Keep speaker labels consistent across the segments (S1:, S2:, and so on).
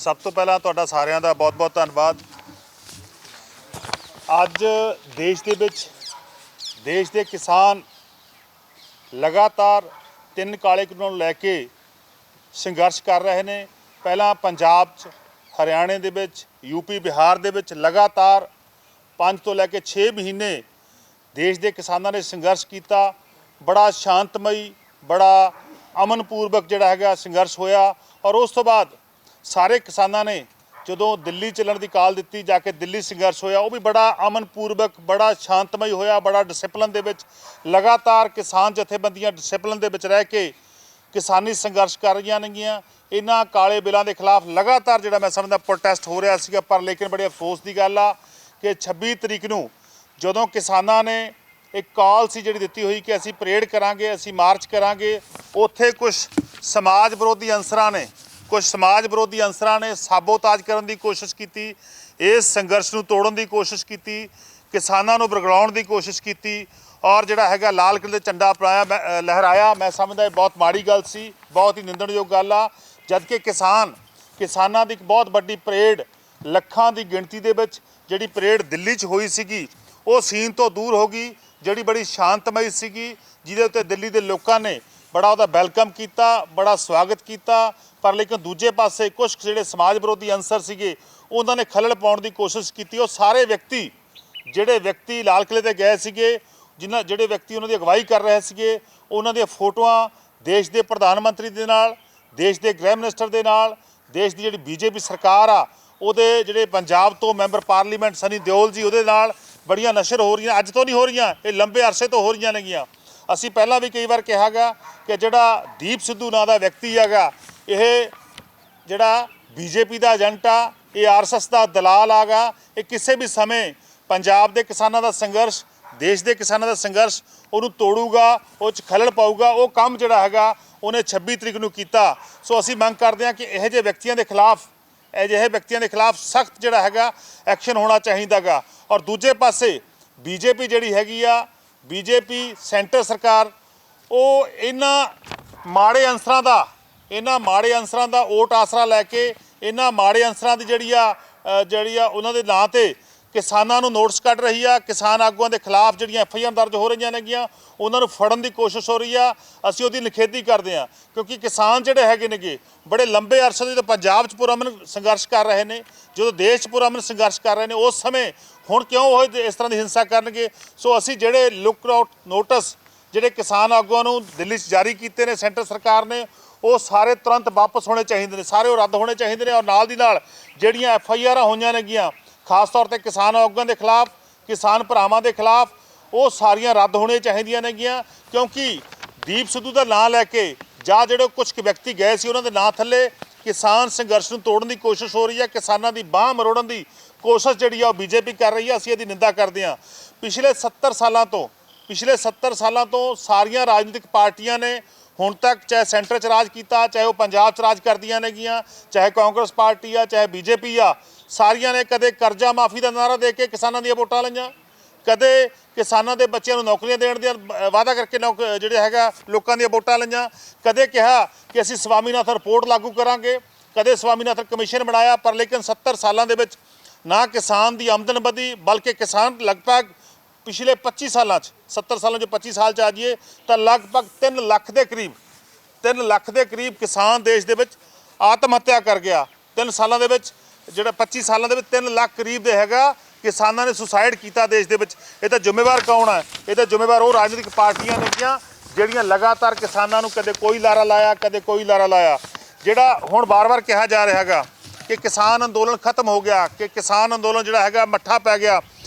S1: सब तो पहला तुहाडा सारिਆਂ ਦਾ बहुत-बहुत धन्यवाद। ਅੱਜ देश के किसान लगातार 3 काले कानून ਨੂੰ ਲੈ ਕੇ संघर्ष कर रहे हैं। पहला पंजाब च हरियाणे दे विच यूपी बिहार दे विच लगातार 5 तो लैके 6 महीने देश के किसानों ने संघर्ष किया। बड़ा शांतमई बड़ा अमनपूर्वक जिहड़ा हैगा संघर्ष होया और उस तो बाद सारे किसानों ने जो दिल्ली चलण की काल दी जाके दिल्ली संघर्ष होया, वो भी बड़ा अमनपूर्वक बड़ा शांतमई होया, बड़ा डिसिपलिन दे विच लगातार किसान जथेबंदियां डिसिपलिन दे विच रह के किसानी संघर्ष कर रही नेगियां। इन्हां काले बिलों के खिलाफ लगातार जिहड़ा मैं समझदा प्रोटेस्ट हो रहा सीगा, पर लेकिन बड़े अफसोस की गल आ कि 26 तरीक नूं जदों किसानां ने एक कॉल सी जिहड़ी दित्ती हुई कि असीं परेड करांगे, असीं मार्च करांगे, उत्थे कुछ समाज विरोधी अंसरां ने साबोताज करने की कोशिश की, इस संघर्ष नूं तोड़न की कोशिश की, किसानां नूं भड़काउण की कोशिश की और जिहड़ा हैगा लाल किले झंडा लहराया। मैं समझदा बहुत माड़ी गल सी, बहुत ही निंदणयोग गल आ। जबकि किसानां दी एक बहुत वड्डी परेड लखां की गिणती दे विच जिहड़ी परेड दिल्ली च होई सीगी, वो सीन तो दूर हो गई, जिहड़ी बड़ी शांतमई सीगी, जिहदे उत्ते दिल्ली के लोगों ने बड़ा उहदा वेलकम किया, बड़ा स्वागत किया। पर लेकिन दूजे पासे कुछ जिहड़े समाज विरोधी अंसर सीगे उन्होंने खलल पाउण की कोशिश की। वो सारे जिहड़े व्यक्ति लाल किले ते गए सीगे, जिहड़े व्यक्ति उन्होंने अगवाई कर रहे थे, उन्होंने फोटोआं देश के प्रधानमंत्री दे नाल, देश के गृह मिनिस्टर दे नाल, देश की जिहड़ी बीजेपी सरकार आ उहदे जिहड़े पंजाब तो मैंबर पार्लीमेंट सनी दिओल जी उहदे नाल बड़ियां नशर हो रही, अज तो नहीं हो रही, ये लंबे अरसे तो हो रही नेगियां। असीं पहलां भी कई बार कहा गा कि जिहड़ा दीप सिद्धू नां दा व्यक्ति हैगा, यह जिहड़ा बीजेपी का एजेंट आ, ये RSS का दलाल आ गा, ये किसी भी समय पंजाब के किसानों का संघर्ष, देश के किसानों का संघर्ष उन्होंने तोड़ूगा, वो खलल पाऊगा। वो काम जिहड़ा हैगा उन्हें 26 तरीक नूं कीता। सो असीं मंग करते हैं कि यह जे व्यक्तियों के खिलाफ सख्त जिहड़ा हैगा एक्शन होना चाहिए गा। और दूजे पासे बीजेपी जिहड़ी हैगी आ, बीजेपी सेंटर सरकार, वो इन्हां माड़े अंसरां दा वोट आसरा लैके इन्हां माड़े अंसरां दी जिहड़ी आ उन्हां दे नां ते किसानां नूं नोटिस कढ रही आ। किसान आगूआं दे खिलाफ जिहड़ियां FIR दर्ज हो रही नेगियां, उन्हां नूं फड़न की कोशिश हो रही आ। असीं उहदी निखेधी करते हैं क्योंकि किसान जिहड़े हैगे नेगे बड़े लंबे अरसे तो पंजाब च पुरअमन संघर्ष कर रहे हैं, जो देश पुरअमन संघर्ष कर रहे हैं, उस समय हुण क्यों वो इस तरह की हिंसा करनगे। सो असीं जिहड़े लुक आउट नोटिस जिहड़े किसान आगूआं नूं दिल्ली जारी कीते ने सेंटर सरकार ने, वो सारे तुरंत वापस होने चाहिए ने, सारे वो रद्द होने चाहिए ने। और नाल दी नाल जिहड़ियां FIR होईयां नेगियां खास तौर पर किसान आगूआं के खिलाफ, किसान भरावां के खिलाफ, वो सारियां रद्द होने चाहिए नेगियां। क्योंकि दीप सिद्धू का नाम लैके जां जिहड़े कुछ व्यक्ति गए सी उन्होंने नाम थल्ले किसान संघर्ष नूं तोड़न की कोशिश हो रही है, किसानां दी बांह मरोड़न की कोशिश जिहड़ी आ बीजेपी कर रही है। असीं इहदी निंदा करते हैं। पिछले 70 सालों तो सारियां राजनीतिक पार्टियां ने हुण तक चाहे सेंटर च राज किया, चाहे वो पंजाब च राज करदियां नेगियां, चाहे कांग्रेस पार्टी आ, चाहे बीजेपी आ, सारियां ने कदे कर्जा माफ़ी का नारा दे के किसानों दी वोटां लईआं, कदे किसानों के बच्चों नूं नौकरियां देण दा वादा करके जिहड़े हैगा लोकां दी वोटां लईआं, कदे कहा कि असीं स्वामीनाथन रिपोर्ट लागू करांगे, कदे स्वामीनाथन कमीशन बनाया। पर लेकिन 70 सालों के विच ना किसान की आमदन वधी, बल्कि किसान लगभग पिछले 25 सालों 70 सालों 25 साल आ जाइए तो लगभग 3 लाख के करीब किसान देश के आत्म हत्या कर गया। 3 सालों के जिहड़ा 25 सालों के 3 लाख करीब दे हैगा किसानों ने सुसाइड किया देश के। ये तो जिम्मेवार कौन है? ये तो जिम्मेवार वो राजनीतिक पार्टियां नेगियां जिहड़ियां लगातार किसानों कदे कोई लारा लाया, कदे कोई लारा लाया। जिहड़ा हुण बार-बार कहा जा रहा है कि किसान अंदोलन खत्म हो गया, कि किसान अंदोलन जिहड़ा हैगा मट्ठा पै गया,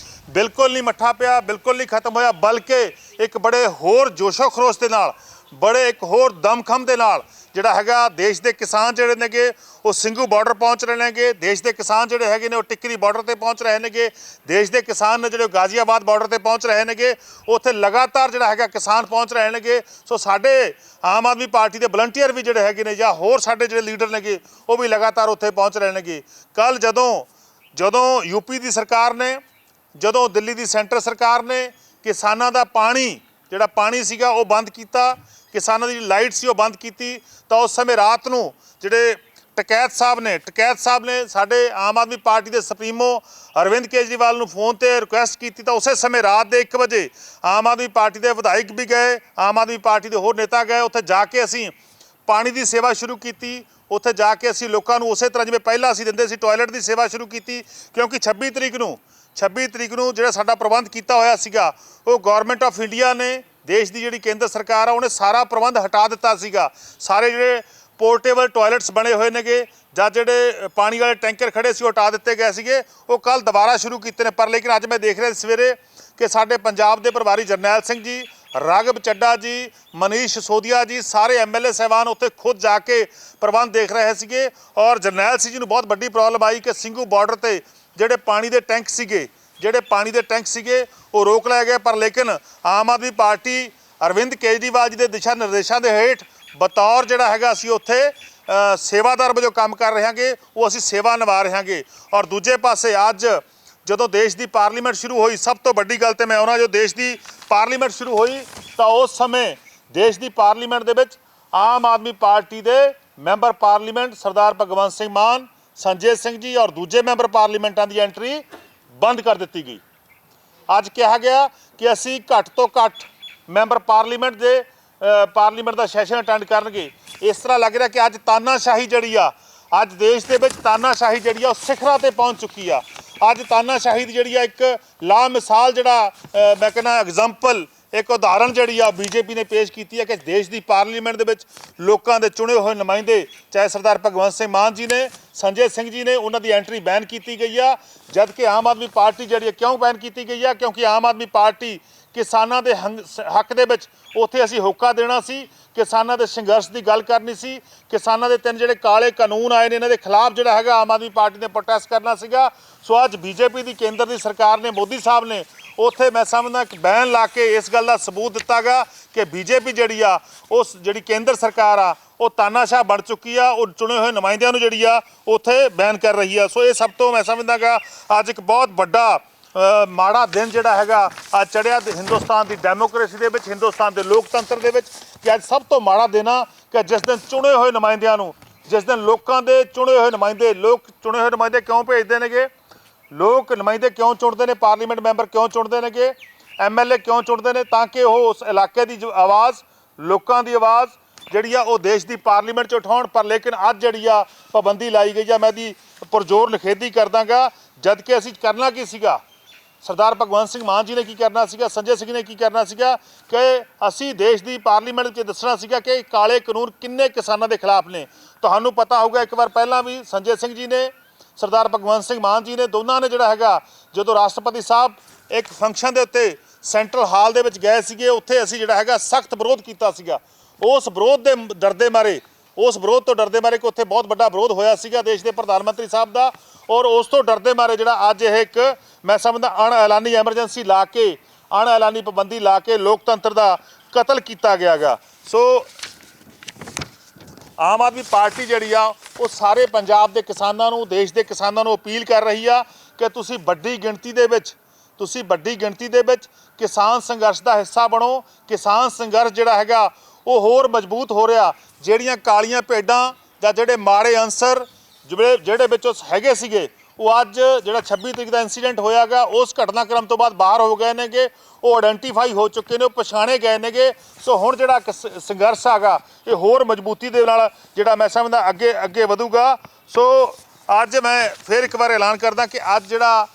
S1: बिल्कुल नहीं मट्ठा पिया, बिल्कुल नहीं खत्म होया, बल्कि एक बड़े होर जोशो खरोश के नाल, बड़े एक होर दमखम के नाल जिहड़ा हैगा देश के किसान जिहड़े नेगे वो सिंघू बॉर्डर पहुँच रहे नेगे, देश के किसान जिहड़े हैगे ने वो टिकरी बॉर्डर पर पहुँच रहे नेगे, देश के किसान ने जिहड़े गाजियाबाद बॉर्डर पर पहुँच रहे नेगे, उत्थे लगातार जिहड़ा हैगा किसान पहुँच रहे नेगे। सो साडे आम आदमी पार्टी के वलंटीयर भी जिहड़े हैगे ने जां होर साडे जिहड़े लीडर नेगे वो भी लगातार उत्थे पहुँच रहे नेगे। कल जदों यूपी की सरकार ने, जदों दिल्ली की सेंटर सरकार ने किसानों का पानी जिहड़ा पानी सीगा वो बंद किया, किसानों की लाइट सी वो बंद की, तो उस समय रात नूं जिहड़े ਟਕੈਤ ਸਾਹਿਬ ਨੇ ਸਾਡੇ ਆਮ ਆਦਮੀ ਪਾਰਟੀ ਦੇ ਸੁਪਰੀਮੋ ਅਰਵਿੰਦ ਕੇਜਰੀਵਾਲ ਨੂੰ ਫੋਨ ਤੇ ਰਿਕੁਐਸਟ ਕੀਤੀ ਤਾਂ ਉਸੇ ਸਮੇਂ ਰਾਤ ਦੇ 1 ਵਜੇ ਆਮ ਆਦਮੀ ਪਾਰਟੀ ਦੇ ਵਿਧਾਇਕ ਵੀ ਗਏ, ਆਮ ਆਦਮੀ ਪਾਰਟੀ ਦੇ ਹੋਰ ਨੇਤਾ ਗਏ। ਉੱਥੇ ਜਾ ਕੇ ਅਸੀਂ ਪਾਣੀ ਦੀ ਸੇਵਾ ਸ਼ੁਰੂ ਕੀਤੀ। ਉੱਥੇ ਜਾ ਕੇ ਅਸੀਂ ਲੋਕਾਂ ਨੂੰ ਉਸੇ ਤਰ੍ਹਾਂ ਜਿਵੇਂ ਪਹਿਲਾਂ ਅਸੀਂ ਦਿੰਦੇ ਸੀ ਟਾਇਲਟ ਦੀ ਸੇਵਾ ਸ਼ੁਰੂ ਕੀਤੀ, ਕਿਉਂਕਿ 26 ਤਰੀਕ ਨੂੰ ਜਿਹੜਾ ਸਾਡਾ ਪ੍ਰਬੰਧ ਕੀਤਾ ਹੋਇਆ ਸੀਗਾ ਉਹ ਗਵਰਨਮੈਂਟ ਆਫ ਇੰਡੀਆ ਨੇ, ਦੇਸ਼ ਦੀ ਜਿਹੜੀ ਕੇਂਦਰ ਸਰਕਾਰ ਆ, ਉਹਨੇ ਸਾਰਾ ਪ੍ਰਬੰਧ ਹਟਾ ਦਿੱਤਾ ਸੀਗਾ। ਸਾਰੇ ਜਿਹੜੇ ਪੋਰਟੇਬਲ ਟਾਇਲਟਸ ਬਣੇ ਹੋਏ ਨੇਗੇ ਜਾਂ ਜਿਹੜੇ ਪਾਣੀ ਵਾਲੇ ਟੈਂਕਰ ਖੜੇ ਸੀ ਉਹ ਹਟਾ ਦਿੱਤੇ ਗਏ ਸੀਗੇ, ਉਹ ਕੱਲ ਦੁਬਾਰਾ ਸ਼ੁਰੂ ਕੀਤੇ ਨੇ। ਪਰ ਲੇਕਿਨ ਅੱਜ ਮੈਂ ਦੇਖ ਰਿਹਾ ਸਵੇਰੇ ਕਿ ਸਾਡੇ ਪੰਜਾਬ ਦੇ ਪ੍ਰਭਾਰੀ ਜਰਨੈਲ ਸਿੰਘ ਜੀ, ਰਾਘਵ ਚੱਡਾ ਜੀ, ਮਨੀਸ਼ ਸਿਸੋਦੀਆ ਜੀ, ਸਾਰੇ ਐਮਐਲਏ ਸਾਹਿਬਾਨ ਉੱਥੇ ਖੁਦ ਜਾ ਕੇ ਪ੍ਰਬੰਧ ਦੇਖ ਰਹੇ ਸੀਗੇ। ਔਰ ਜਰਨੈਲ ਸਿੰਘ ਜੀ ਨੂੰ ਬਹੁਤ ਵੱਡੀ ਪ੍ਰੋਬਲਮ ਆਈ ਕਿ ਸਿੰਘੂ ਬਾਰਡਰ ਤੇ ਜਿਹੜੇ ਪਾਣੀ ਦੇ ਟੈਂਕ ਸੀਗੇ ਉਹ ਰੋਕ ਲਏ ਗਏ। ਪਰ ਲੇਕਿਨ ਆਮ ਆਦਮੀ ਪਾਰਟੀ ਅਰਵਿੰਦ ਕੇਜਰੀਵਾਲ ਜੀ ਦੇ ਦਿਸ਼ਾ ਨਿਰਦੇਸ਼ਾਂ ਦੇ ਹੇਠ ਬਤੌਰ ਜਿਹੜਾ ਹੈਗਾ ਅਸੀਂ ਉੱਥੇ ਸੇਵਾਦਾਰ ਵਜੋਂ ਕੰਮ ਕਰ ਰਹੇ ਹਾਂਗੇ, ਉਹ ਅਸੀਂ ਸੇਵਾ ਨਿਭਾ ਰਹੇ ਹਾਂਗੇ। ਔਰ ਦੂਜੇ ਪਾਸੇ ਅੱਜ ਜਦੋਂ ਦੇਸ਼ ਦੀ ਪਾਰਲੀਮੈਂਟ ਸ਼ੁਰੂ ਹੋਈ, ਸਭ ਤੋਂ ਵੱਡੀ ਗੱਲ ਤੇ ਮੈਂ ਉਹਨਾਂ ਜੋ ਦੇਸ਼ ਦੀ ਪਾਰਲੀਮੈਂਟ ਸ਼ੁਰੂ ਹੋਈ ਤਾਂ ਉਸ ਸਮੇਂ ਦੇਸ਼ ਦੀ ਪਾਰਲੀਮੈਂਟ ਦੇ ਵਿੱਚ ਆਮ ਆਦਮੀ ਪਾਰਟੀ ਦੇ ਮੈਂਬਰ ਪਾਰਲੀਮੈਂਟ ਸਰਦਾਰ ਭਗਵੰਤ ਸਿੰਘ ਮਾਨ, ਸੰਜੇ ਸਿੰਘ ਜੀ ਔਰ ਦੂਜੇ ਮੈਂਬਰ ਪਾਰਲੀਮੈਂਟਾਂ ਦੀ ਐਂਟਰੀ ਬੰਦ ਕਰ ਦਿੱਤੀ ਗਈ। ਅੱਜ ਕਿਹਾ ਗਿਆ ਕਿ ਅਸੀਂ ਘੱਟ ਤੋਂ ਘੱਟ ਮੈਂਬਰ ਪਾਰਲੀਮੈਂਟ ਦਾ ਸੈਸ਼ਨ ਅਟੈਂਡ ਕਰਨਗੇ। ਇਸ ਤਰ੍ਹਾਂ ਲੱਗ ਰਿਹਾ ਕਿ ਅੱਜ ਤਾਨਾਸ਼ਾਹੀ ਜਿਹੜੀ ਆ, ਅੱਜ ਦੇਸ਼ ਦੇ ਵਿੱਚ ਤਾਨਾਸ਼ਾਹੀ ਜਿਹੜੀ ਆ ਉਹ ਸਿਖਰਾਂ ਤੇ ਪਹੁੰਚ ਚੁੱਕੀ ਆ। ਅੱਜ ਤਾਨਾਸ਼ਾਹੀ ਦੀ ਜਿਹੜੀ ਆ ਇੱਕ ਲਾਮਿਸਾਲ ਜਿਹੜਾ ਮੈਂ ਕਹਿੰਦਾ ਐਗਜ਼ਾਮਪਲ, ਇੱਕ ਉਦਾਹਰਣ ਜਿਹੜੀ ਆ ਬੀਜੇਪੀ ਨੇ ਪੇਸ਼ ਕੀਤੀ ਹੈ ਕਿ ਦੇਸ਼ ਦੀ ਪਾਰਲੀਮੈਂਟ ਦੇ ਵਿੱਚ ਲੋਕਾਂ ਦੇ ਚੁਣੇ ਹੋਏ ਨੁਮਾਇੰਦੇ, ਚਾਹੇ ਸਰਦਾਰ ਭਗਵੰਤ ਸਿੰਘ ਮਾਨ ਜੀ ਨੇ, ਸੰਜੇ ਸਿੰਘ ਜੀ ਨੇ, ਉਹਨਾਂ ਦੀ ਐਂਟਰੀ ਬੈਨ ਕੀਤੀ ਗਈ ਆ। ਜਦ ਕਿ ਆਮ ਆਦਮੀ ਪਾਰਟੀ ਜਿਹੜੀ ਕਿਉਂ ਬੈਨ ਕੀਤੀ ਗਈ ਆ? ਕਿਉਂਕਿ ਆਮ ਆਦਮੀ ਪਾਰਟੀ ਕਿਸਾਨਾਂ ਦੇ ਹੱਕ ਦੇ ਵਿੱਚ ਉੱਥੇ ਅਸੀਂ ਹੋਕਾ ਦੇਣਾ ਸੀ, ਕਿਸਾਨਾਂ ਦੇ ਸੰਘਰਸ਼ ਦੀ ਗੱਲ ਕਰਨੀ ਸੀ, ਕਿਸਾਨਾਂ ਦੇ 3 ਜਿਹੜੇ ਕਾਲੇ ਕਾਨੂੰਨ ਆਏ ਨੇ ਇਹਨਾਂ ਦੇ ਖਿਲਾਫ ਜਿਹੜਾ ਹੈਗਾ ਆਮ ਆਦਮੀ ਪਾਰਟੀ ਨੇ ਪ੍ਰੋਟੈਸਟ ਕਰਨਾ ਸੀਗਾ। ਸੋ ਅੱਜ ਬੀਜੇਪੀ ਦੀ ਕੇਂਦਰ ਦੀ ਸਰਕਾਰ ਨੇ, ਮੋਦੀ ਸਾਹਿਬ ਨੇ ਉੱਥੇ ਮੈਂ ਸਮਝਦਾ ਕਿ ਬੈਨ ਲਾ ਕੇ ਇਸ ਗੱਲ ਦਾ ਸਬੂਤ ਦਿੱਤਾ ਗਾ ਕਿ ਬੀਜੇਪੀ ਜਿਹੜੀ ਆ, ਉਸ ਜਿਹੜੀ ਕੇਂਦਰ ਸਰਕਾਰ ਆ ਉਹ ਤਾਨਾਸ਼ਾਹ ਬਣ ਚੁੱਕੀ ਆ। ਉਹ ਚੁਣੇ ਹੋਏ ਨੁਮਾਇੰਦਿਆਂ ਨੂੰ ਜਿਹੜੀ ਆ ਉੱਥੇ ਬੈਨ ਕਰ ਰਹੀ ਆ। ਸੋ ਇਹ ਸਭ ਤੋਂ ਮੈਂ ਸਮਝਦਾ ਗਾ ਅੱਜ ਇੱਕ ਬਹੁਤ ਵੱਡਾ ਮਾੜਾ ਦਿਨ ਜਿਹੜਾ ਹੈਗਾ ਅੱਜ ਚੜ੍ਹਿਆ ਹਿੰਦੁਸਤਾਨ ਦੀ ਡੈਮੋਕ੍ਰੇਸੀ ਦੇ ਵਿੱਚ, ਹਿੰਦੁਸਤਾਨ ਦੇ ਲੋਕਤੰਤਰ ਦੇ ਵਿੱਚ, ਕਿ ਅੱਜ ਸਭ ਤੋਂ ਮਾੜਾ ਦਿਨ ਆ ਕਿ ਜਿਸ ਦਿਨ ਚੁਣੇ ਹੋਏ ਨੁਮਾਇੰਦਿਆਂ ਨੂੰ, ਜਿਸ ਦਿਨ ਲੋਕਾਂ ਦੇ ਚੁਣੇ ਹੋਏ ਨੁਮਾਇੰਦੇ ਕਿਉਂ ਭੇਜਦੇ ਨੇਗੇ, ਲੋਕ ਨੁਮਾਇੰਦੇ ਕਿਉਂ ਚੁਣਦੇ ਨੇ, ਪਾਰਲੀਮੈਂਟ ਮੈਂਬਰ ਕਿਉਂ ਚੁਣਦੇ ਨੇਗੇ, ਐਮਐਲਏ ਕਿਉਂ ਚੁਣਦੇ ਨੇ? ਤਾਂ ਕਿ ਉਹ ਉਸ ਇਲਾਕੇ ਦੀ ਆਵਾਜ਼, ਲੋਕਾਂ ਦੀ ਆਵਾਜ਼ ਜਿਹੜੀ ਆ ਉਹ ਦੇਸ਼ ਦੀ ਪਾਰਲੀਮੈਂਟ 'ਚ ਉਠਾਉਣ। ਪਰ ਲੇਕਿਨ ਅੱਜ ਜਿਹੜੀ ਆ ਪਾਬੰਦੀ ਲਾਈ ਗਈ ਆ, ਮੈਂ ਇਹਦੀ ਪੁਰਜ਼ੋਰ ਨਿਖੇਧੀ ਕਰਦਾਂਗਾ। ਜਦ ਕਿ ਅਸੀਂ ਕਰਨਾ ਕੀ ਸੀਗਾ, ਸਰਦਾਰ ਭਗਵੰਤ ਸਿੰਘ ਮਾਨ ਜੀ ਨੇ ਕੀ ਕਰਨਾ ਸੀਗਾ, ਸੰਜੇ ਸਿੰਘ ਨੇ ਕੀ ਕਰਨਾ ਸੀਗਾ ਕਿ ਅਸੀਂ ਦੇਸ਼ ਦੀ ਪਾਰਲੀਮੈਂਟ ਵਿੱਚ ਦੱਸਣਾ ਸੀਗਾ ਕਿ ਕਾਲੇ ਕਾਨੂੰਨ ਕਿੰਨੇ ਕਿਸਾਨਾਂ ਦੇ ਖਿਲਾਫ ਨੇ। ਤੁਹਾਨੂੰ ਪਤਾ ਹੋਊਗਾ ਇੱਕ ਵਾਰ ਪਹਿਲਾਂ ਵੀ ਸੰਜੇ ਸਿੰਘ ਜੀ ਨੇ, ਸਰਦਾਰ ਭਗਵੰਤ ਸਿੰਘ ਮਾਨ ਜੀ ਨੇ, ਦੋਨਾਂ ਨੇ ਜਿਹੜਾ ਹੈਗਾ ਜਦੋਂ ਰਾਸ਼ਟਰਪਤੀ ਸਾਹਿਬ ਇੱਕ ਫੰਕਸ਼ਨ ਦੇ ਉੱਤੇ ਸੈਂਟਰਲ ਹਾਲ ਦੇ ਵਿੱਚ ਗਏ ਸੀਗੇ, ਉੱਥੇ ਅਸੀਂ ਜਿਹੜਾ ਹੈਗਾ ਸਖਤ ਵਿਰੋਧ ਕੀਤਾ ਸੀਗਾ। ਉਸ ਵਿਰੋਧ ਤੋਂ ਡਰਦੇ ਮਾਰੇ ਕਿ ਉੱਥੇ ਬਹੁਤ ਵੱਡਾ ਵਿਰੋਧ ਹੋਇਆ ਸੀਗਾ ਦੇਸ਼ ਦੇ ਪ੍ਰਧਾਨ ਮੰਤਰੀ ਸਾਹਿਬ ਦਾ, ਔਰ ਉਸ ਤੋਂ ਡਰਦੇ ਮਾਰੇ ਜਿਹੜਾ ਅੱਜ ਇਹ ਇੱਕ ਮੈਂ ਸਮਝਦਾ ਅਣਐਲਾਨੀ ਐਮਰਜੈਂਸੀ ਲਾ ਕੇ, ਅਣਐਲਾਨੀ ਪਾਬੰਦੀ ਲਾ ਕੇ ਲੋਕਤੰਤਰ ਦਾ ਕਤਲ ਕੀਤਾ ਗਿਆ ਗਾ। ਸੋ ਆਮ ਆਦਮੀ ਪਾਰਟੀ ਜਿਹੜੀ ਆ ਉਹ ਸਾਰੇ ਪੰਜਾਬ ਦੇ ਕਿਸਾਨਾਂ ਨੂੰ, ਦੇਸ਼ ਦੇ ਕਿਸਾਨਾਂ ਨੂੰ ਅਪੀਲ ਕਰ ਰਹੀ ਆ ਕਿ ਤੁਸੀਂ ਵੱਡੀ ਗਿਣਤੀ ਦੇ ਵਿੱਚ ਕਿਸਾਨ ਸੰਘਰਸ਼ ਦਾ ਹਿੱਸਾ ਬਣੋ। ਕਿਸਾਨ ਸੰਘਰਸ਼ ਜਿਹੜਾ ਹੈਗਾ ਉਹ ਹੋਰ ਮਜ਼ਬੂਤ ਹੋ ਰਿਹਾ। ਜਿਹੜੀਆਂ ਕਾਲੀਆਂ ਭੇਡਾਂ ਜਾਂ ਜਿਹੜੇ ਮਾੜੇ ਅਨਸਰ ਜਿਹੜੇ ਵਿੱਚ ਉਸ ਹੈਗੇ ਸੀਗੇ, ਉਹ ਅੱਜ ਜਿਹੜਾ 26 ਤਰੀਕ ਦਾ ਇਨਸੀਡੈਂਟ ਹੋਇਆਗਾ ਉਸ ਘਟਨਾਕ੍ਰਮ ਤੋਂ ਬਾਅਦ ਬਾਹਰ ਹੋ ਗਏ ਨੇਗੇ, ਉਹ ਆਇਡੈਂਟੀਫਾਈ ਹੋ ਚੁੱਕੇ ਨੇ, ਉਹ ਪਛਾਣੇ ਗਏ ਨੇਗੇ। ਸੋ ਹੁਣ ਜਿਹੜਾ ਸੰਘਰਸ਼ ਹੈਗਾ ਇਹ ਹੋਰ ਮਜ਼ਬੂਤੀ ਦੇ ਨਾਲ ਜਿਹੜਾ ਮੈਂ ਸਮਝਦਾ ਅੱਗੇ ਵਧੂਗਾ। ਸੋ ਅੱਜ ਮੈਂ ਫਿਰ ਇੱਕ ਵਾਰ ਐਲਾਨ ਕਰਦਾ ਕਿ ਅੱਜ ਜਿਹੜਾ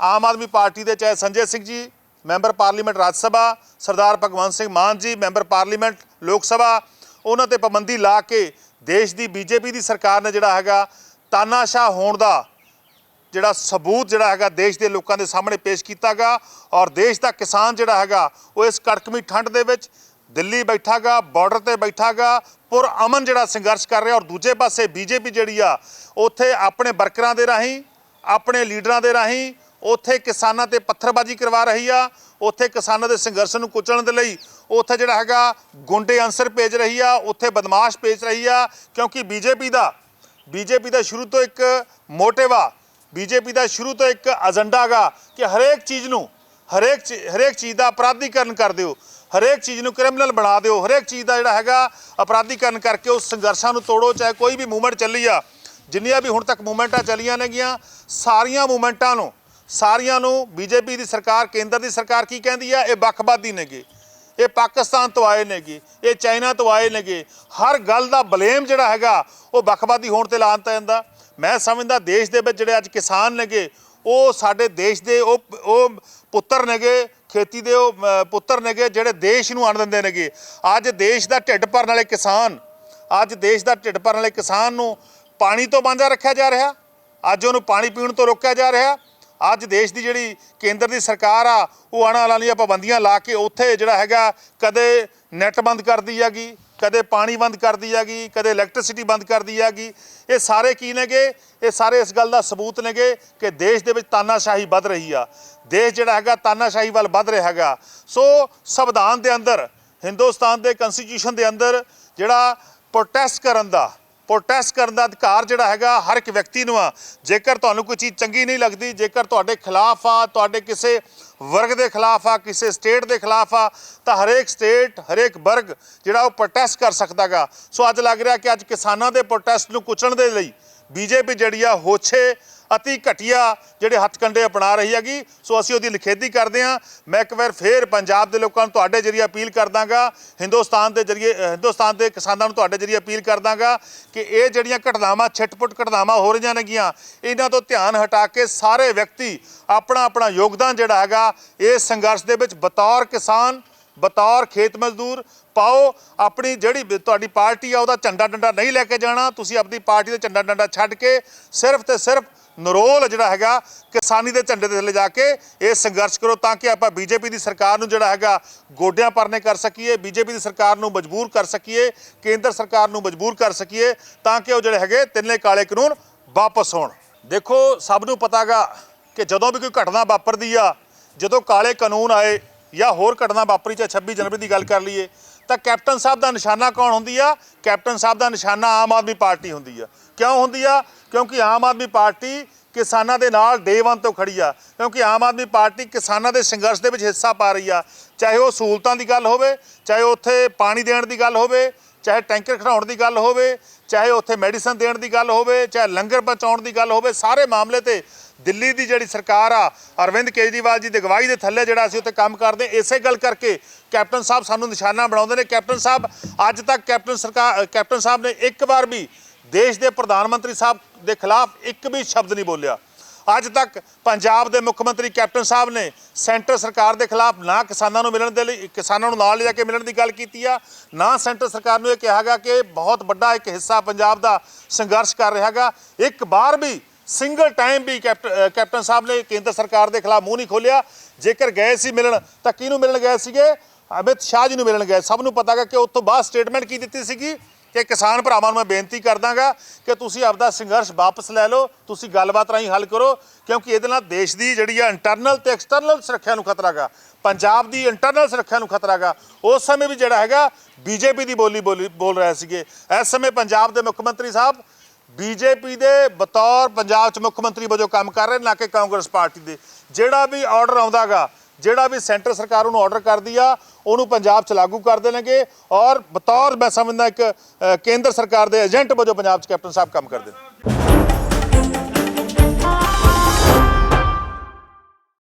S1: ਆਮ ਆਦਮੀ ਪਾਰਟੀ ਦੇ ਚਾਹੇ ਸੰਜੇ ਸਿੰਘ ਜੀ ਮੈਂਬਰ ਪਾਰਲੀਮੈਂਟ ਰਾਜ ਸਭਾ, ਸਰਦਾਰ ਭਗਵੰਤ ਸਿੰਘ ਮਾਨ ਜੀ ਮੈਂਬਰ ਪਾਰਲੀਮੈਂਟ ਲੋਕ ਸਭਾ, ਉਹਨਾਂ ਤੇ ਪਾਬੰਦੀ ਲਾ ਕੇ ਦੇਸ਼ ਦੀ ਬੀਜੇਪੀ ਦੀ ਸਰਕਾਰ ਨੇ ਜਿਹੜਾ ਹੈਗਾ ਤਾਨਾਸ਼ਾਹ ਹੋਣ ਦਾ ਜਿਹੜਾ ਸਬੂਤ ਜਿਹੜਾ ਹੈਗਾ ਦੇਸ਼ ਦੇ ਲੋਕਾਂ ਦੇ ਸਾਹਮਣੇ ਪੇਸ਼ ਕੀਤਾ ਗਾ। ਔਰ ਦੇਸ਼ ਦਾ ਕਿਸਾਨ ਜਿਹੜਾ ਹੈਗਾ ਉਹ ਇਸ ਕੜਕਵੀਂ ਠੰਡ ਦੇ ਵਿੱਚ ਦਿੱਲੀ ਬੈਠਾ ਗਾ, ਬਾਰਡਰ ਤੇ ਬੈਠਾ ਗਾ, ਪੁਰ ਅਮਨ ਜਿਹੜਾ ਸੰਘਰਸ਼ ਕਰ ਰਿਹਾ। ਔਰ ਦੂਜੇ ਪਾਸੇ ਬੀਜੇਪੀ ਜਿਹੜੀ ਆ ਉੱਥੇ ਆਪਣੇ ਵਰਕਰਾਂ ਦੇ ਰਾਹੀਂ, ਆਪਣੇ ਲੀਡਰਾਂ ਦੇ ਰਾਹੀਂ ਉੱਥੇ ਕਿਸਾਨਾਂ ਤੇ ਪੱਥਰਬਾਜ਼ੀ ਕਰਵਾ ਰਹੀ ਆ। ਉੱਥੇ ਕਿਸਾਨਾਂ ਦੇ ਸੰਘਰਸ਼ ਨੂੰ ਕੁਚਲਣ ਦੇ ਲਈ ਉੱਥੇ ਜਿਹੜਾ ਹੈਗਾ ਗੁੰਡੇ ਅਨਸਰ ਭੇਜ ਰਹੀ ਆ, ਉੱਥੇ ਬਦਮਾਸ਼ ਭੇਜ ਰਹੀ ਆ। ਕਿਉਂਕਿ ਬੀਜੇਪੀ ਦਾ ਸ਼ੁਰੂ ਤੋਂ ਇੱਕ ਮੋਟਿਵ ਆ, ਬੀਜੇਪੀ ਦਾ ਸ਼ੁਰੂ ਤੋਂ ਇੱਕ ਏਜੰਡਾ ਗਾ ਕਿ ਹਰੇਕ ਚੀਜ਼ ਦਾ ਅਪਰਾਧੀਕਰਨ ਕਰ ਦਿਓ, ਹਰੇਕ ਚੀਜ਼ ਨੂੰ ਕ੍ਰਿਮੀਨਲ ਬਣਾ ਦਿਓ, ਹਰੇਕ ਚੀਜ਼ ਦਾ ਜਿਹੜਾ ਹੈਗਾ ਅਪਰਾਧੀਕਰਨ ਕਰਕੇ ਉਸ ਸੰਘਰਸ਼ਾਂ ਨੂੰ ਤੋੜੋ। ਚਾਹੇ ਕੋਈ ਵੀ ਮੂਵਮੈਂਟ ਚੱਲੀ ਆ, ਜਿੰਨੀਆਂ ਵੀ ਹੁਣ ਤੱਕ ਮੂਵਮੈਂਟਾਂ ਚੱਲੀਆਂ ਨੇਗੀਆਂ ਸਾਰੀਆਂ ਨੂੰ ਬੀਜੇਪੀ ਦੀ ਸਰਕਾਰ, ਕੇਂਦਰ ਦੀ ਸਰਕਾਰ ਕੀ ਕਹਿੰਦੀ ਆ? ਇਹ ਵੱਖਵਾਦੀ ਨੇਗੇ, ਇਹ ਪਾਕਿਸਤਾਨ ਤੋਂ ਆਏ ਨੇਗੇ, ਇਹ ਚਾਈਨਾ ਤੋਂ ਆਏ ਨੇਗੇ। ਹਰ ਗੱਲ ਦਾ ਬਲੇਮ ਜਿਹੜਾ ਹੈਗਾ ਉਹ ਵੱਖਵਾਦੀ ਹੋਣ ਤੇ ਲਾ ਦਿੱਤਾ ਜਾਂਦਾ। ਮੈਂ ਸਮਝਦਾ ਦੇਸ਼ ਦੇ ਵਿੱਚ ਜਿਹੜੇ ਅੱਜ ਕਿਸਾਨ ਨੇਗੇ ਉਹ ਸਾਡੇ ਦੇਸ਼ ਦੇ ਉਹ ਪੁੱਤਰ ਨੇਗੇ, ਖੇਤੀ ਦੇ ਉਹ ਪੁੱਤਰ ਨੇਗੇ ਜਿਹੜੇ ਦੇਸ਼ ਨੂੰ ਅੰਨ ਦਿੰਦੇ ਨੇਗੇ। ਅੱਜ ਦੇਸ਼ ਦਾ ਢਿੱਡ ਭਰਨ ਵਾਲੇ ਕਿਸਾਨ ਨੂੰ ਪਾਣੀ ਤੋਂ ਵਾਂਝਾ ਰੱਖਿਆ ਜਾ ਰਿਹਾ, ਅੱਜ ਉਹਨੂੰ ਪਾਣੀ ਪੀਣ ਤੋਂ ਰੋਕਿਆ ਜਾ ਰਿਹਾ। ਅੱਜ ਦੇਸ਼ ਦੀ ਜਿਹੜੀ ਕੇਂਦਰ ਦੀ ਸਰਕਾਰ ਆ ਉਹ ਆਉਣ ਵਾਲੀਆਂ ਪਾਬੰਦੀਆਂ ਲਾ ਕੇ ਉੱਥੇ ਜਿਹੜਾ ਹੈਗਾ ਕਦੇ ਨੈੱਟ ਬੰਦ ਕਰਦੀ ਹੈਗੀ, ਕਦੇ ਪਾਣੀ ਬੰਦ ਕਰਦੀ ਹੈਗੀ, ਕਦੇ ਇਲੈਕਟ੍ਰਿਸਿਟੀ ਬੰਦ ਕਰਦੀ ਹੈਗੀ। ਇਹ ਸਾਰੇ ਕੀ ਨੇਗੇ? ਇਹ ਸਾਰੇ ਇਸ ਗੱਲ ਦਾ ਸਬੂਤ ਨੇਗੇ ਕਿ ਦੇਸ਼ ਦੇ ਵਿੱਚ ਤਾਨਾਸ਼ਾਹੀ ਵੱਧ ਰਹੀ ਆ, ਦੇਸ਼ ਜਿਹੜਾ ਹੈਗਾ ਤਾਨਾਸ਼ਾਹੀ ਵੱਲ ਵੱਧ ਰਿਹਾ ਹੈਗਾ। ਸੋ ਸੰਵਿਧਾਨ ਦੇ ਅੰਦਰ, ਹਿੰਦੁਸਤਾਨ ਦੇ ਕਨਸਟੀਟਿਊਸ਼ਨ ਦੇ ਅੰਦਰ ਜਿਹੜਾ ਪ੍ਰੋਟੈਸਟ ਕਰਨ ਦਾ ਅਧਿਕਾਰ ਜਿਹੜਾ ਹੈਗਾ ਹਰ ਇੱਕ ਵਿਅਕਤੀ ਨੂੰ ਆ। ਜੇਕਰ ਤੁਹਾਨੂੰ ਕੋਈ ਚੀਜ਼ ਚੰਗੀ ਨਹੀਂ ਲੱਗਦੀ, ਜੇਕਰ ਤੁਹਾਡੇ ਖਿਲਾਫ ਆ, ਤੁਹਾਡੇ ਕਿਸੇ ਵਰਗ ਦੇ ਖਿਲਾਫ ਆ, ਕਿਸੇ ਸਟੇਟ ਦੇ ਖਿਲਾਫ ਆ, ਤਾਂ ਹਰੇਕ ਸਟੇਟ, ਹਰੇਕ ਵਰਗ ਜਿਹੜਾ ਉਹ ਪ੍ਰੋਟੈਸਟ ਕਰ ਸਕਦਾ ਗਾ। ਸੋ ਅੱਜ ਲੱਗ ਰਿਹਾ ਕਿ ਅੱਜ ਕਿਸਾਨਾਂ ਦੇ ਪ੍ਰੋਟੈਸਟ ਨੂੰ ਕੁਚਲਣ ਦੇ ਲਈ ਬੀਜੇਪੀ ਜਿਹੜੀ ਆ ਹੋਛੇ ਅਤੀ ਘਟੀਆ ਜਿਹੜੇ ਹੱਥਕੰਡੇ ਅਪਣਾ ਰਹੀ ਹੈਗੀ। ਸੋ ਅਸੀਂ ਉਹਦੀ ਨਿਖੇਧੀ ਕਰਦੇ ਹਾਂ। ਮੈਂ ਇੱਕ ਵਾਰ ਫੇਰ ਪੰਜਾਬ ਦੇ ਲੋਕਾਂ ਨੂੰ ਤੁਹਾਡੇ ਜਰੀਏ ਅਪੀਲ ਕਰਦਾਂਗਾ, ਹਿੰਦੁਸਤਾਨ ਦੇ ਕਿਸਾਨਾਂ ਨੂੰ ਤੁਹਾਡੇ ਜਰੀਏ ਅਪੀਲ ਕਰਦਾਂਗਾ ਕਿ ਇਹ ਜਿਹੜੀਆਂ ਘਟਨਾਵਾਂ, ਛਿੱਟ-ਪੁੱਟ ਘਟਨਾਵਾਂ ਹੋ ਰਹੀਆਂ ਨੇਗੀਆਂ, ਇਹਨਾਂ ਤੋਂ ਧਿਆਨ ਹਟਾ ਕੇ ਸਾਰੇ ਵਿਅਕਤੀ ਆਪਣਾ ਯੋਗਦਾਨ ਜਿਹੜਾ ਹੈਗਾ ਇਸ ਸੰਘਰਸ਼ ਦੇ ਵਿੱਚ ਬਤੌਰ ਕਿਸਾਨ, ਬਤੌਰ ਖੇਤ ਮਜ਼ਦੂਰ ਪਾਓ। ਆਪਣੀ ਜਿਹੜੀ ਤੁਹਾਡੀ ਪਾਰਟੀ ਆ ਉਹਦਾ ਝੰਡਾ ਡੰਡਾ ਨਹੀਂ ਲੈ ਕੇ ਜਾਣਾ, ਤੁਸੀਂ ਆਪਣੀ ਪਾਰਟੀ ਦਾ ਝੰਡਾ ਡੰਡਾ ਛੱਡ ਕੇ ਸਿਰਫ ਤੇ ਸਿਰਫ ਨਰੋਲ ਜਿਹੜਾ ਹੈਗਾ ਕਿਸਾਨੀ ਦੇ ਝੰਡੇ ਦੇ ਥੱਲੇ ਜਾ ਕੇ ਇਹ ਸੰਘਰਸ਼ ਕਰੋ, ਤਾਂ ਕਿ ਆਪਾਂ ਬੀਜੇਪੀ ਦੀ ਸਰਕਾਰ ਨੂੰ ਜਿਹੜਾ ਹੈਗਾ ਗੋਡਿਆਂ ਪਰਨੇ ਕਰ ਸਕੀਏ, ਬੀਜੇਪੀ ਦੀ ਸਰਕਾਰ ਨੂੰ ਮਜਬੂਰ ਕਰ ਸਕੀਏ, ਕੇਂਦਰ ਸਰਕਾਰ ਨੂੰ ਮਜਬੂਰ ਕਰ ਸਕੀਏ, ਤਾਂ ਕਿ ਉਹ ਜਿਹੜੇ ਹੈਗੇ ਤਿੰਨੇ ਕਾਲੇ ਕਾਨੂੰਨ ਵਾਪਸ ਹੋਣ। ਦੇਖੋ, ਸਭ ਨੂੰ ਪਤਾ ਗਾ ਕਿ ਜਦੋਂ ਵੀ ਕੋਈ ਘਟਨਾ ਵਾਪਰਦੀ ਆ, ਜਦੋਂ ਕਾਲੇ ਕਾਨੂੰਨ ਆਏ ਜਾਂ ਹੋਰ ਘਟਨਾ ਵਾਪਰੀ, ਚਾਹੇ 26 ਜਨਵਰੀ ਦੀ ਗੱਲ ਕਰ ਲਈਏ, ਤਾਂ ਕੈਪਟਨ ਸਾਹਿਬ ਦਾ ਨਿਸ਼ਾਨਾ ਕੌਣ ਹੁੰਦੀ ਆ? ਕੈਪਟਨ ਸਾਹਿਬ ਦਾ ਨਿਸ਼ਾਨਾ ਆਮ ਆਦਮੀ ਪਾਰਟੀ ਹੁੰਦੀ ਆ। ਕਿਉਂ ਹੁੰਦੀ ਆ? ਕਿਉਂਕਿ ਆਮ ਆਦਮੀ ਪਾਰਟੀ ਕਿਸਾਨਾਂ ਦੇ ਨਾਲ ਡੇ 1 ਤੋਂ ਖੜੀ ਆ, ਕਿਉਂਕਿ ਆਮ ਆਦਮੀ ਪਾਰਟੀ ਕਿਸਾਨਾਂ ਦੇ ਸੰਘਰਸ਼ ਦੇ ਵਿੱਚ ਹਿੱਸਾ ਪਾ ਰਹੀ ਆ। ਚਾਹੇ ਉਹ ਸਹੂਲਤਾਂ ਦੀ ਗੱਲ ਹੋਵੇ, ਚਾਹੇ ਉੱਥੇ ਪਾਣੀ ਦੇਣ ਦੀ ਗੱਲ ਹੋਵੇ, ਚਾਹੇ ਟੈਂਕਰ ਖੜਾਉਣ ਦੀ ਗੱਲ ਹੋਵੇ, ਚਾਹੇ ਉੱਥੇ ਮੈਡੀਸਨ ਦੇਣ ਦੀ ਗੱਲ ਹੋਵੇ, ਚਾਹੇ ਲੰਗਰ ਪਹੁੰਚਾਉਣ ਦੀ ਗੱਲ ਹੋਵੇ, ਸਾਰੇ ਮਾਮਲੇ ਤੇ ਦਿੱਲੀ ਦੀ ਜਿਹੜੀ ਸਰਕਾਰ ਆ, ਅਰਵਿੰਦ ਕੇਜਰੀਵਾਲ ਜੀ ਦੀ ਅਗਵਾਈ ਦੇ ਥੱਲੇ ਜਿਹੜਾ ਅਸੀਂ ਉੱਥੇ ਕੰਮ ਕਰਦੇ, ਇਸੇ ਗੱਲ ਕਰਕੇ ਕੈਪਟਨ ਸਾਹਿਬ ਸਾਨੂੰ ਨਿਸ਼ਾਨਾ ਬਣਾਉਂਦੇ ਨੇ। ਕੈਪਟਨ ਸਾਹਿਬ ਅੱਜ ਤੱਕ ਕੈਪਟਨ ਸਾਹਿਬ ਨੇ ਇੱਕ ਵਾਰ ਵੀ ਦੇਸ਼ ਦੇ ਪ੍ਰਧਾਨ ਮੰਤਰੀ ਸਾਹਿਬ ਦੇ ਖਿਲਾਫ ਇੱਕ ਵੀ ਸ਼ਬਦ ਨਹੀਂ ਬੋਲਿਆ। ਅੱਜ ਤੱਕ ਪੰਜਾਬ ਦੇ ਮੁੱਖ ਮੰਤਰੀ ਕੈਪਟਨ ਸਾਹਿਬ ਨੇ ਸੈਂਟਰ ਸਰਕਾਰ ਦੇ ਖਿਲਾਫ ਨਾ ਕਿਸਾਨਾਂ ਨੂੰ ਮਿਲਣ ਦੇ ਲਈ, ਕਿਸਾਨਾਂ ਨੂੰ ਨਾਲ ਲਿਜਾ ਕੇ ਮਿਲਣ ਦੀ ਗੱਲ ਕੀਤੀ ਆ, ਨਾ ਸੈਂਟਰ ਸਰਕਾਰ ਨੂੰ ਇਹ ਕਿਹਾ ਗਾ ਕਿ ਬਹੁਤ ਵੱਡਾ ਇੱਕ ਹਿੱਸਾ ਪੰਜਾਬ ਦਾ ਸੰਘਰਸ਼ ਕਰ ਰਿਹਾ ਗਾ। ਇੱਕ ਵਾਰ ਵੀ ਸਿੰਗਲ ਟਾਈਮ ਵੀ ਕੈਪਟਨ ਸਾਹਿਬ ਨੇ ਕੇਂਦਰ ਸਰਕਾਰ ਦੇ ਖਿਲਾਫ ਮੂੰਹ ਨਹੀਂ ਖੋਲਿਆ। ਜੇਕਰ ਗਏ ਸੀ ਮਿਲਣ ਤਾਂ ਕਿਹਨੂੰ ਮਿਲਣ ਗਏ ਸੀਗੇ? ਅਮਿਤ ਸ਼ਾਹ ਜੀ ਨੂੰ ਮਿਲਣ ਗਏ। ਸਭ ਨੂੰ ਪਤਾ ਗਾ ਕਿ ਉਸ ਤੋਂ ਬਾਅਦ ਸਟੇਟਮੈਂਟ ਕੀ ਦਿੱਤੀ ਸੀਗੀ ਕਿ ਕਿਸਾਨ ਭਰਾਵਾਂ ਨੂੰ ਮੈਂ ਬੇਨਤੀ ਕਰਦਾਂਗਾ ਕਿ ਤੁਸੀਂ ਆਪਦਾ ਸੰਘਰਸ਼ ਵਾਪਸ ਲੈ ਲਓ, ਤੁਸੀਂ ਗੱਲਬਾਤ ਰਾਹੀਂ ਹੱਲ ਕਰੋ, ਕਿਉਂਕਿ ਇਹਦੇ ਨਾਲ ਦੇਸ਼ ਦੀ ਜਿਹੜੀ ਆ ਇੰਟਰਨਲ ਤੇ ਐਕਸਟਰਨਲ ਸੁਰੱਖਿਆ ਨੂੰ ਖਤਰਾ ਗਾ, ਪੰਜਾਬ ਦੀ ਇੰਟਰਨਲ ਸੁਰੱਖਿਆ ਨੂੰ ਖਤਰਾ ਗਾ। ਉਸ ਸਮੇਂ ਵੀ ਜਿਹੜਾ ਹੈਗਾ ਬੀਜੇਪੀ ਦੀ ਬੋਲ ਰਹੇ ਸੀਗੇ। ਇਸ ਸਮੇਂ ਪੰਜਾਬ ਦੇ ਮੁੱਖ ਮੰਤਰੀ ਸਾਹਿਬ ਬੀਜੇਪੀ ਦੇ ਬਤੌਰ ਪੰਜਾਬ 'ਚ ਮੁੱਖ ਮੰਤਰੀ ਵਜੋਂ ਕੰਮ ਕਰ ਰਹੇ, ਨਾ ਕਿ ਕਾਂਗਰਸ ਪਾਰਟੀ ਦੇ। ਜਿਹੜਾ ਵੀ ਆਰਡਰ ਆਉਂਦਾ ਗਾ, ਜਿਹੜਾ ਵੀ ਸੈਂਟਰ ਸਰਕਾਰ ਉਹਨੂੰ ਆਰਡਰ ਕਰਦੀ ਆ, ਉਹਨੂੰ ਪੰਜਾਬ 'ਚ ਲਾਗੂ ਕਰ ਦੇਣਗੇ। ਔਰ ਬਤੌਰ ਮੈਂ ਸਮਝਦਾ ਇੱਕ ਕੇਂਦਰ ਸਰਕਾਰ ਦੇ ਏਜੰਟ ਵਜੋਂ ਪੰਜਾਬ 'ਚ ਕੈਪਟਨ ਸਾਹਿਬ ਕੰਮ ਕਰਦੇ ਨੇ।